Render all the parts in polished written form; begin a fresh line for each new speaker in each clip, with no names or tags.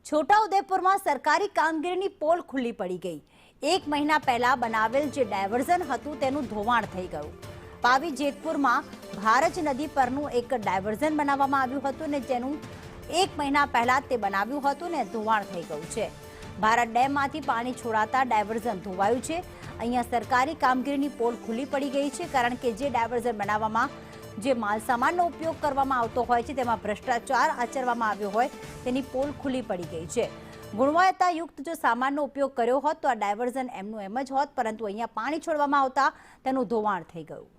છોટાઉદેપુરમાં સરકારી કામગીરીની પોલ ખુલ્લી પડી ગઈ। 1 મહિના પહેલા બનાવેલ જે ડાયવર્ઝન હતું તેનું ધોવાણ થઈ ગયું। પાવી જેતપુરમાં ભારજ નદી પરનું એક ડાયવર્ઝન બનાવવામાં આવ્યું હતું ને જેનું 1 મહિના પહેલા તે બનાવ્યું હતું ને ધોવાણ થઈ ગયું છે। ભારત ડેમમાંથી પાણી છોડાતા ડાયવર્ઝન ધોવાયું છે। અહીંયા સરકારી કામગીરીની પોલ ખુલ્લી પડી ગઈ છે કારણ કે જે ડાયવર્ઝન બનાવવામાં જે માલસામાનનો ઉપયોગ કરવામાં આવતો હોય છે તેમાં ભ્રષ્ટાચાર આચરવામાં આવ્યો હોય તેની પોલ ખુલ્લી પડી ગઈ છે। ગુણવત્તાયુક્ત જો સામાનનો ઉપયોગ કર્યો હોત તો આ ડાયવર્ઝન એમનું એમ જ હોત, પરંતુ અહીંયા પાણી છોડવામાં આવતા તેનું ધોવાણ થઈ ગયું।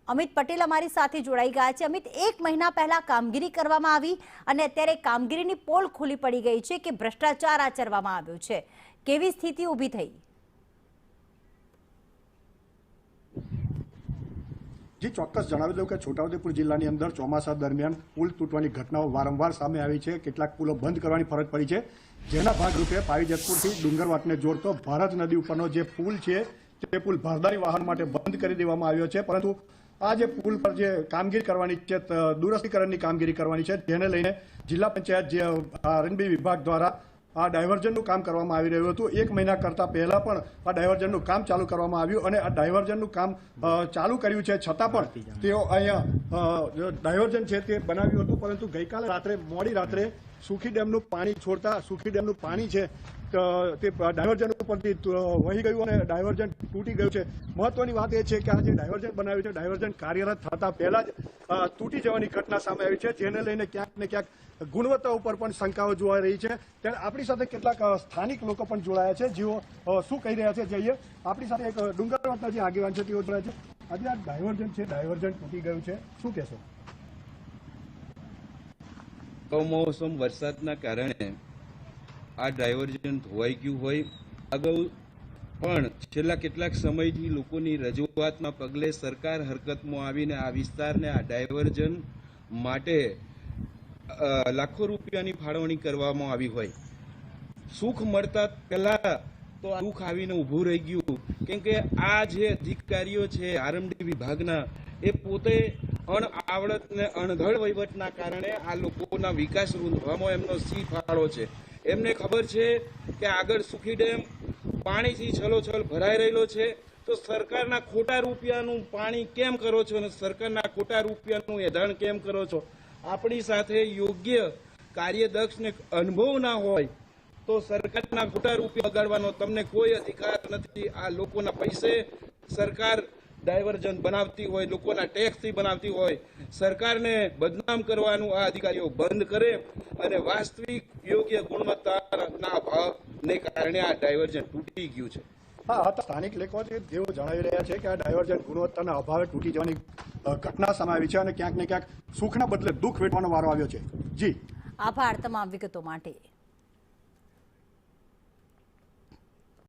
અમિત પટેલ અમારી સાથે જોડાઈ ગયા છે। અમિત, 1 મહિના પહેલા કામગીરી કરવામાં આવી અને અત્યારે કામગીરીની પોલ ખુલ્લી પડી ગઈ છે કે ભ્રષ્ટાચાર આચરવામાં આવ્યો છે, કેવી સ્થિતિ ઊભી થઈ?
जी ચોક્કસ જણાવી દઉં કે છોટાઉદેપુર જિલ્લાની અંદર ચોમાસા દરમિયાન પુલ તૂટવાની ઘટનાઓ વારંવાર સામે આવી છે। કેટલાક પુલો બંધ કરવાની ફરજ પડી છે, જેના ભાગરૂપે પાવી જેતપુરથી ડુંગરવાટને જોડતો ભારત નદી ઉપરનો જે પુલ છે તે પુલ ભારદારી વાહન માટે બંધ કરી દેવામાં આવ્યો છે। પરંતુ આ જે પુલ પર જે કામગીરી કરવાની છે, દુરસ્તીકરણની કામગીરી કરવાની છે, જેને લઈને જિલ્લા પંચાયત જે આરએનબી વિભાગ દ્વારા આ ડાયવર્ઝનનું કામ કરવામાં આવી રહ્યું હતું। 1 મહિના કરતાં પહેલા પણ આ ડાયવર્ઝનનું કામ ચાલુ કરવામાં આવ્યું અને આ ડાયવર્ઝનનું કામ ચાલુ કર્યું છે, છતાં પણ તેઓ અહીંયા ડાયવર્ઝન છે તે બનાવ્યું હતું। પરંતુ ગઈકાલે રાત્રે મોડી રાત્રે સુખી ડેમનું પાણી છોડતા સુખી ડેમનું પાણી છે તે ડાયવર્ઝન ઉપરથી વહી ગયું અને ડાયવર્ઝન તૂટી ગયું છે। મહત્વની વાત એ છે કે આ જે ડાયવર્ઝન બનાવ્યું છે, ડાયવર્ઝન કાર્યરત થતા પહેલા જ તૂટી જવાની ઘટના સામે આવી છે, જેને લઈને ક્યાંક ને ક્યાંક ગુણવત્તા ઉપર પણ શંકાઓ જોવા રહી છે। ત્યારે આપણી સાથે કેટલાક સ્થાનિક લોકો પણ જોડાયા છે, જેઓ શું કહી રહ્યા છે જઈએ। આપણી સાથે એક ડુંગરવાટના જે આગેવાન છે તેઓ જોડાયા છે। આજે આ ડાયવર્ઝન છે, ડાયવર્ઝન તૂટી ગયું છે, શું કહેશો?
કમોસમ વરસાદના કારણે આ ડાયવર્ઝન ધોવાઈ ગયું હોય। અગાઉ પણ છેલ્લા કેટલાક સમયથી લોકોની રજૂઆતના પગલે સરકાર હરકતમાં આવીને આ વિસ્તારને આ ડાયવર્ઝન માટે લાખો રૂપિયાની ફાળવણી કરવામાં આવી હોય। સુખ મળતા પહેલા તો દુઃખ આવીને ઊભું રહી ગયું, કેમ કે આ જે અધિકારીઓ છે આરએમડી વિભાગના, એ પોતે અણઆવડત ને અણઘડ વહીવટના કારણે આ લોકોના વિકાસ રૂંધવામાં એમનો સી ફાળો છે। એમને ખબર છે કે આગળ સુખી ડેમ પાણીથી છલોછલ ભરાઈ રહેલો છે, તો સરકારના ખોટા રૂપિયાનું પાણી કેમ કરો છો અને સરકારના ખોટા રૂપિયાનું એધાણ કેમ કરો છો? આપણી સાથે યોગ્ય કાર્યદક્ષ ને અનુભવ ના હોય તો સરકારના ખોટા રૂપિયા બગાડવાનો તમને કોઈ અધિકાર નથી। આ લોકોના પૈસે સરકાર ડાયવર્ઝન બનાવતી હોય, લોકોના ટેક્સથી બનાવતી હોય, સરકારને બદનામ કરવાનું આ અધિકારીઓ બંધ કરે અને વાસ્તવિક યોગ્ય ગુણવત્તાના અભાવને કારણે આ ડાયવર્ઝન તૂટી ગયું છે।
હા, સ્થાનિક લોકો છે તેઓ જણાવી રહ્યા છે કે આ ડાયવર્ઝન ગુણવત્તાના અભાવે તૂટી જવાની ઘટના સામે આવી છે અને ક્યાંક ને ક્યાંક સુખના બદલે દુઃખ વેઠવાનો વારો આવ્યો છે। જી,
આભાર તમામ વિગતો માટે।